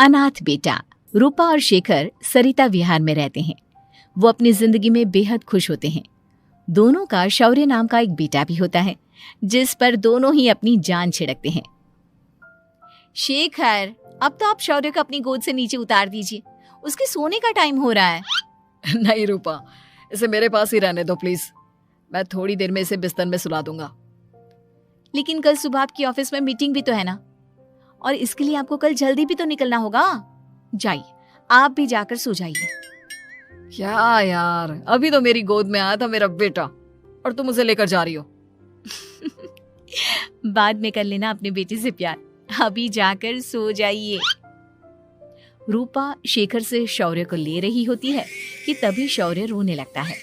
अनाथ बेटा। रूपा और शेखर सरिता विहार में रहते हैं। वो अपनी जिंदगी में बेहद खुश होते हैं। दोनों का शौर्य नाम का एक बेटा भी होता है, जिस पर दोनों ही अपनी जान छिड़कते हैं। शेखर, अब तो आप शौर्य को अपनी गोद से नीचे उतार दीजिए, उसके सोने का टाइम हो रहा है। नहीं रूपा, इसे मेरे पास ही रहने दो प्लीज। मैं थोड़ी देर में इसे बिस्तर में सुला दूंगा। लेकिन कल सुबह आपकी ऑफिस में मीटिंग भी तो है ना, और इसके लिए आपको कल जल्दी भी तो निकलना होगा। जाइए, आप भी जाकर सो जाइए। क्या यार, अभी तो मेरी गोद में आया था मेरा बेटा और तुम उसे लेकर जा रही हो। बाद में कर लेना अपने बेटे से प्यार, अभी जाकर सो जाइए। रूपा शेखर से शौर्य को ले रही होती है कि तभी शौर्य रोने लगता है।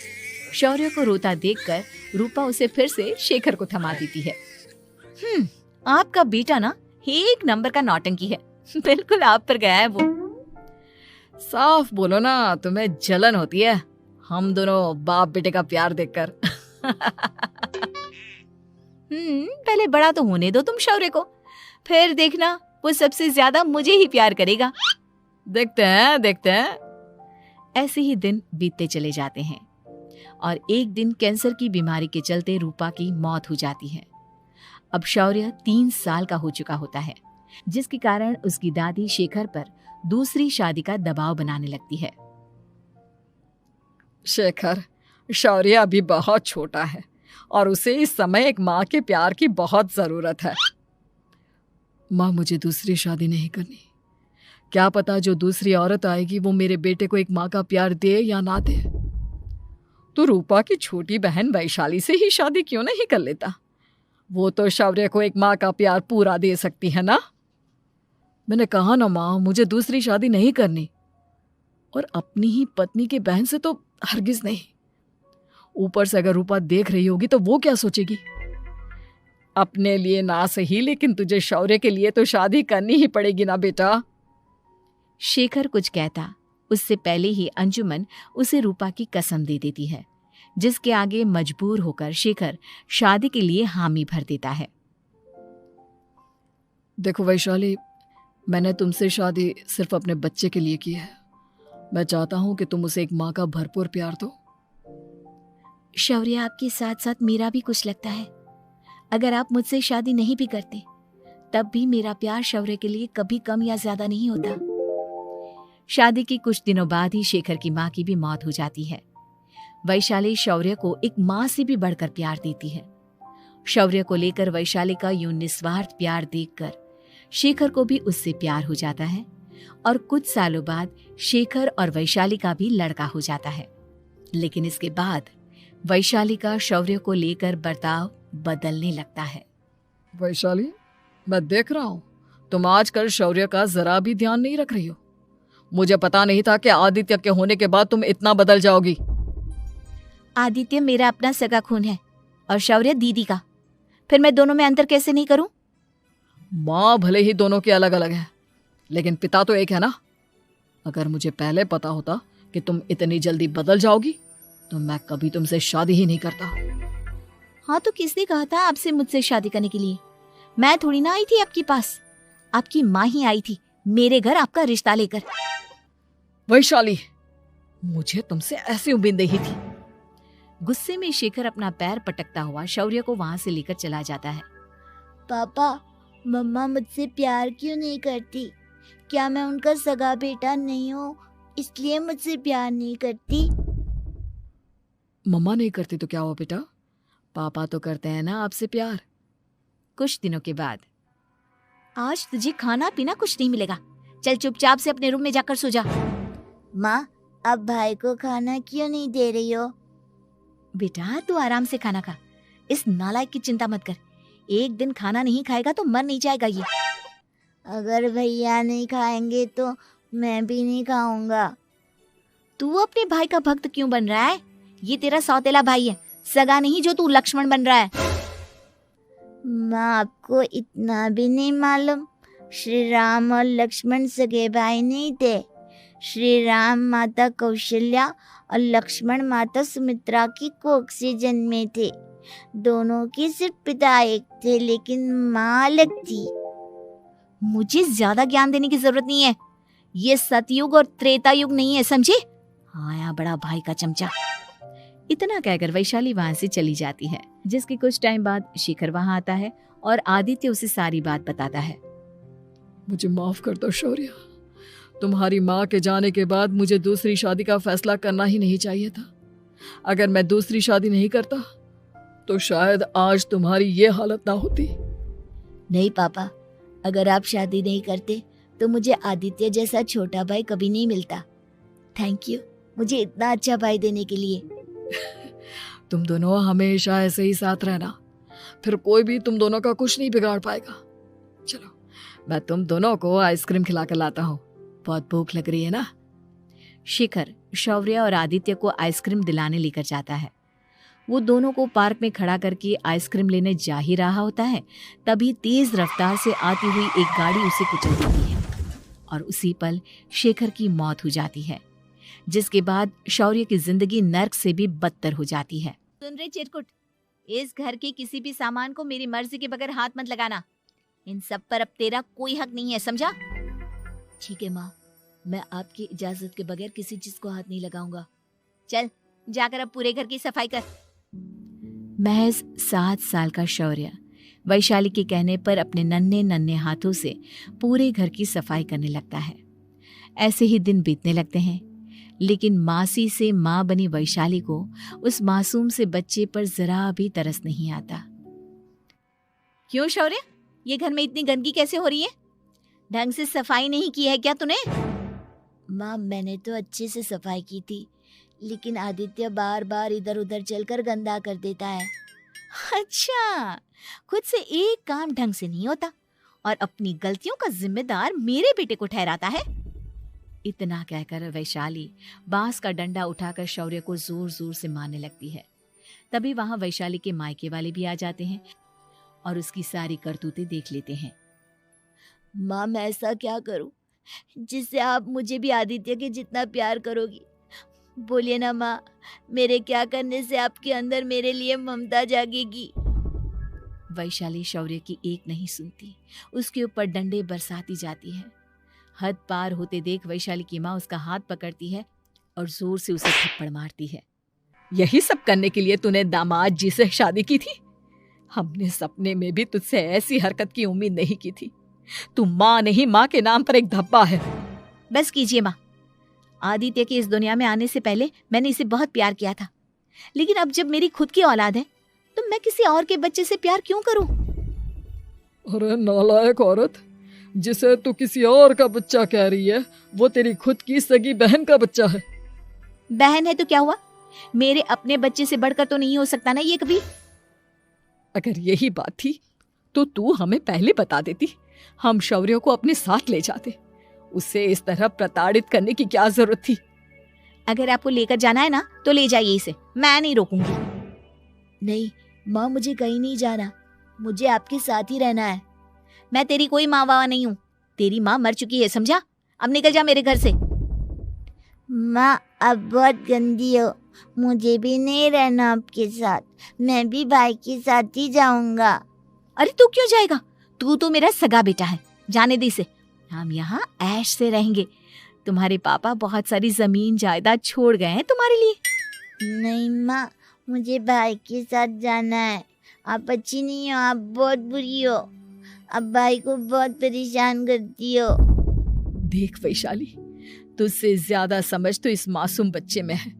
शौर्य को रोता देखकर रूपा उसे फिर से शेखर को थमा देती है। आपका बेटा ना एक नंबर का नौटंकी है, बिल्कुल आप पर गया है वो। साफ बोलो ना, तुम्हें जलन होती है हम दोनों बाप बेटे का प्यार देखकर। पहले बड़ा तो होने दो तुम शौर्य को, फिर देखना वो सबसे ज्यादा मुझे ही प्यार करेगा। देखते हैं। ऐसे ही दिन बीतते चले जाते हैं और एक दिन कैंसर की बीमारी के चलते रूपा की मौत हो जाती है। अब शौर्य 3 साल का हो चुका होता है, जिसके कारण उसकी दादी शेखर पर दूसरी शादी का दबाव बनाने लगती है। शेखर, शौर्य अभी बहुत छोटा है और उसे इस समय एक माँ के प्यार की बहुत जरूरत है। माँ, मुझे दूसरी शादी नहीं करनी। क्या पता जो दूसरी औरत आएगी वो मेरे बेटे को एक माँ का प्यार दे या ना दे। तो रूपा की छोटी बहन वैशाली से ही शादी क्यों नहीं कर लेता? वो तो शौर्य को एक माँ का प्यार पूरा दे सकती है ना। मैंने कहा ना माँ, मुझे दूसरी शादी नहीं करनी, और अपनी ही पत्नी के बहन से तो हरगिज नहीं। ऊपर से अगर रूपा देख रही होगी तो वो क्या सोचेगी? अपने लिए ना सही, लेकिन तुझे शौर्य के लिए तो शादी करनी ही पड़ेगी ना बेटा। शेखर कुछ कहता उससे पहले ही अंजुमन उसे रूपा की कसम दे देती है, जिसके आगे मजबूर होकर शेखर शादी के लिए हामी भर देता है। देखो वैशाली, मैंने तुमसे शादी सिर्फ अपने बच्चे के लिए की है। मैं चाहता हूं कि तुम उसे एक माँ का भरपूर प्यार दो। शौर्य, आपके साथ साथ मेरा भी कुछ लगता है। अगर आप मुझसे शादी नहीं भी करते तब भी मेरा प्यार शौर्य के लिए कभी कम या ज्यादा नहीं होता। शादी के कुछ दिनों बाद ही शेखर की माँ की भी मौत हो जाती है। वैशाली शौर्य को एक माँ से भी बढ़कर प्यार देती है। शौर्य को लेकर वैशाली का यूं निस्वार्थ प्यार देखकर शेखर को भी उससे प्यार हो जाता है और कुछ सालों बाद शेखर और वैशाली का भी लड़का हो जाता है। लेकिन इसके बाद वैशाली का शौर्य को लेकर बर्ताव बदलने लगता है। वैशाली, मैं देख रहा हूँ तुम आजकल शौर्य का जरा भी ध्यान नहीं रख रही हो। मुझे पता नहीं था कि आदित्य के होने के बाद तुम इतना बदल जाओगी। आदित्य मेरा अपना सगा खून है और शौर्य दीदी का, फिर मैं दोनों में अंतर कैसे नहीं करूं? माँ भले ही दोनों के अलग अलग है, लेकिन पिता तो एक है ना। अगर मुझे पहले पता होता कि तुम इतनी जल्दी बदल जाओगी तो मैं कभी तुमसे शादी ही नहीं करता। हाँ, तो किसने कहा था आपसे मुझसे शादी करने के लिए? मैं थोड़ी ना आई थी आपके पास, आपकी माँ ही आई थी मेरे घर आपका रिश्ता लेकर। वैशाली, मुझे तुमसे ऐसी उम्मीद नहीं थी। गुस्से में शेखर अपना पैर पटकता हुआ शौर्य को वहां से लेकर चला जाता है। पापा, मम्मा मुझसे प्यार क्यों नहीं करती? क्या मैं उनका सगा बेटा नहीं हूँ इसलिए मुझसे प्यार नहीं करती? मम्मा नहीं करती तो क्या हुआ बेटा, पापा तो करते हैं ना आपसे प्यार। कुछ दिनों के बाद, आज तुझे खाना पीना कुछ नहीं मिलेगा, चल चुपचाप से अपने रूम में जाकर सो जा। माँ, अब भाई को खाना क्यों नहीं दे रही हो? बेटा तू आराम से खाना खा, इस नालायक की चिंता मत कर। एक दिन खाना नहीं खाएगा तो मर नहीं जाएगा ये। अगर भैया नहीं खाएंगे तो मैं भी नहीं खाऊंगा। तू अपने भाई का भक्त क्यों बन रहा है? ये तेरा सौतेला भाई है, सगा नहीं जो तू लक्ष्मण बन रहा है। माँ, आपको इतना भी नहीं मालूम? श्री राम और लक्ष्मण सगे भाई नहीं थे। श्री राम माता कौशल्या और लक्ष्मण माता सुमित्रा की कोख से जन्मे थे। दोनों के सिर्फ पिता एक थे लेकिन माँ अलग थी। मुझे ज्यादा ज्ञान देने की जरूरत नहीं है, ये सतयुग और त्रेता युग नहीं है, समझे? आया बड़ा भाई का चमचा। इतना कहकर वैशाली वहां से चली जाती है। जिसके कुछ टाइम बाद शिखर वहां आता है और आदित्य उसे सारी बात बताता है। मुझे माफ कर दो शौर्य, तुम्हारी माँ के जाने के बाद मुझे दूसरी शादी का फैसला करना ही नहीं चाहिए था। अगर मैं दूसरी शादी नहीं करता तो शायद आज तुम्हारी ये हालत ना होती। नहीं पापा, अगर आप शादी नहीं करते तो मुझे आदित्य जैसा छोटा भाई कभी नहीं मिलता। थैंक यू मुझे इतना अच्छा भाई देने के लिए। तुम दोनों हमेशा ऐसे ही साथ रहना, फिर कोई भी तुम दोनों का कुछ नहीं बिगाड़ पाएगा। चलो मैं तुम दोनों को आइसक्रीम खिला कर लाता हूँ, बहुत भूख लग रही है ना। शिखर शौर्य और आदित्य को आइसक्रीम दिलाने लेकर जाता है। वो दोनों को पार्क में खड़ा करके आइसक्रीम लेने जा ही रहा होता है, तभी तेज रफ्तार से आती हुई एक गाड़ी उसे कुचल देती है और उसी पल शेखर की मौत हो जाती है, जिसके बाद शौर्य की जिंदगी नर्क से भी बदतर हो जाती है। सुन रहे चिरकुट, इस घर के किसी भी सामान को मेरी मर्जी के बगैर हाथ मत लगाना। इन सब पर अब तेरा कोई हक नहीं है, समझा? ठीक है माँ, मैं आपकी इजाजत के बगैर किसी चीज को हाथ नहीं लगाऊंगा। चल जाकर अब पूरे घर की सफाई कर। महज 7 साल का शौर्य वैशाली के कहने पर अपने नन्हे नन्हे हाथों से पूरे घर की सफाई करने लगता है। ऐसे ही दिन बीतने लगते हैं, लेकिन मासी से माँ बनी वैशाली को उस मासूम से बच्चे पर जरा भी तरस नहीं आता। क्यों शौर्य, ये घर में इतनी गंदगी कैसे हो रही है? ढंग से सफाई नहीं की है क्या तूने? माँ मैंने तो अच्छे से सफाई की थी, लेकिन आदित्य बार बार इधर उधर चलकर गंदा कर देता है। अच्छा, खुद से एक काम ढंग से नहीं होता और अपनी गलतियों का जिम्मेदार मेरे बेटे को ठहराता है। इतना कहकर वैशाली बांस का डंडा उठाकर शौर्य को जोर जोर से मारने लगती है। तभी वहां वैशाली के मायके वाले भी आ जाते हैं और उसकी सारी करतूतें देख लेते हैं। माँ मैं ऐसा क्या करूं जिससे आप मुझे भी आदित्य के जितना प्यार करोगी? बोलिए ना माँ, मेरे क्या करने से आपके अंदर मेरे लिए ममता जागेगी? वैशाली शौर्य की एक नहीं सुनती, उसके ऊपर डंडे बरसाती जाती है। हद पार होते देख वैशाली की माँ उसका हाथ पकड़ती है और जोर से उसे थप्पड़ मारती है। यही सब करने के लिए तूने दामाद जी से शादी की थी? हमने सपने में भी तुझसे ऐसी हरकत की उम्मीद नहीं की थी। तू माँ नहीं, माँ के नाम पर एक धब्बा है। बस कीजिए माँ, आदित्य के इस दुनिया में आने से पहले मैंने इसे बहुत प्यार किया था, लेकिन अब जब मेरी खुद की औलाद है तो मैं किसी और के बच्चे से प्यार क्यों करूं? अरे नालायक औरत, जिसे तू किसी और का बच्चा कह रही है वो तेरी खुद की सगी बहन का बच्चा है। बहन है तो क्या हुआ, मेरे अपने बच्चे से बढ़कर तो नहीं हो सकता ना ये कभी। अगर यही बात थी तो तू हमें पहले बता देती, हम शौर्य को अपने साथ ले जाते। उसे इस तरह प्रताड़ित करने की क्या जरूरत थी? अगर आपको लेकर जाना है ना तो ले जाइए इसे, मैं नहीं रोकूंगी। नहीं माँ, मुझे कहीं नहीं जाना, मुझे आपके साथ ही रहना है। मैं तेरी कोई माँ बाबा नहीं हूँ, तेरी माँ मर चुकी है, समझा? अब निकल जा मेरे घर से। माँ अब बहुत गंदी हो, मुझे भी नहीं रहना आपके साथ, मैं भी भाई के साथ ही जाऊंगा। अरे तू क्यों जाएगा, तू तो मेरा सगा बेटा है, जाने दे इसे। हम यहाँ ऐश से रहेंगे, तुम्हारे पापा बहुत सारी जमीन जायदाद छोड़ गए हैं तुम्हारे लिए। नहीं माँ, मुझे भाई के साथ जाना है। आप अच्छी नहीं हो, आप बहुत बुरी हो, आप भाई को बहुत परेशान करती हो। देख वैशाली, तुझसे ज्यादा समझ तो इस मासूम बच्चे में है।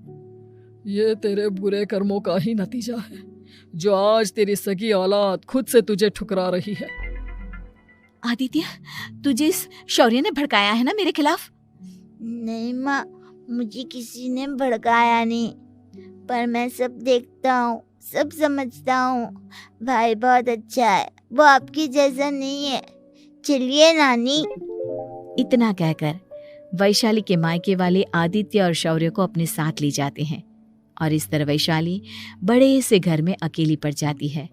ये तेरे बुरे कर्मों का ही नतीजा है जो आज तेरी सगी औलाद खुद से तुझे ठुकरा रही है। आदित्य, तुझे इस शौर्य ने भड़काया है ना मेरे खिलाफ? नहीं माँ, मुझे किसी ने भड़काया नहीं, पर मैं सब देखता हूँ, सब समझता हूँ। भाई बहुत अच्छा है, वो आपकी जैसा नहीं है। चलिए नानी। इतना कहकर वैशाली के मायके वाले आदित्य और शौर्य को अपने साथ ले जाते हैं और इस तरह वैशाली बड़े से घर में अकेली पड़ जाती है।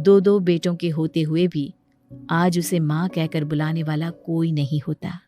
2 बेटों के होते हुए भी आज उसे माँ कहकर बुलाने वाला कोई नहीं होता।